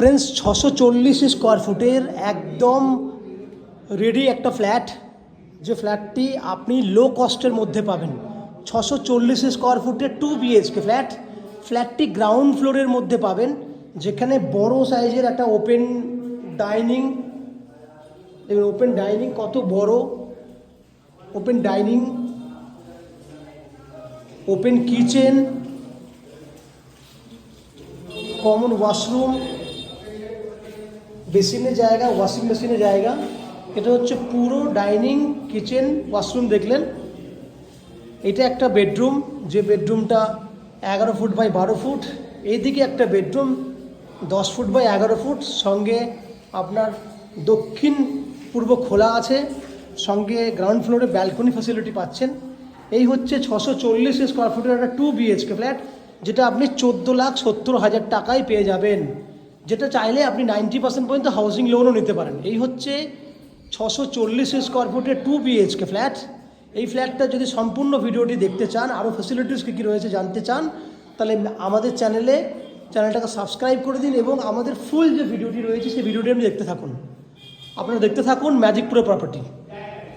Friends 640 square ফুটের একদম ready একটা ফ্ল্যাট, যে ফ্ল্যাটটি আপনি লো কস্টের মধ্যে পাবেন। 640 স্কোয়ার ফুটের 2 BHK ফ্ল্যাটটি গ্রাউন্ড ফ্লোরের মধ্যে পাবেন, যেখানে বড় সাইজের একটা ওপেন ডাইনিং, ওপেন ডাইনিং কত বড়, open dining, open kitchen, common washroom, বেসিনের জায়গা, ওয়াশিং মেশিনের জায়গা। এটা হচ্ছে পুরো ডাইনিং কিচেন ওয়াশরুম দেখলেন। এটা একটা বেডরুম, যে বেডরুমটা 11 ফুট বাই 12 ফুট। এইদিকে একটা বেডরুম 10 ফুট বাই 11 ফুট, সঙ্গে আপনার দক্ষিণ পূর্ব খোলা আছে, সঙ্গে গ্রাউন্ড ফ্লোরে ব্যালকনি ফ্যাসিলিটি পাচ্ছেন। এই হচ্ছে 640 স্কোয়ার ফুটের একটা 2 BHK ফ্ল্যাট, যেটা আপনি 14,70,000 টাকায় পেয়ে যাবেন, যেটা চাইলে আপনি 90% পর্যন্ত হাউজিং লোনও নিতে পারেন। এই হচ্ছে 640 স্কোয়ার ফুটের 2 BHK ফ্ল্যাট। এই ফ্ল্যাটটা যদি সম্পূর্ণ ভিডিওটি দেখতে চান, আরও ফ্যাসিলিটিস কী কী রয়েছে জানতে চান, তাহলে আমাদের চ্যানেলটাকে সাবস্ক্রাইব করে দিন এবং আমাদের ফুল যে ভিডিওটি রয়েছে সেই ভিডিওটি আপনি দেখতে থাকুন। আপনারা দেখতে থাকুন ম্যাজিক প্রো প্রপার্টি।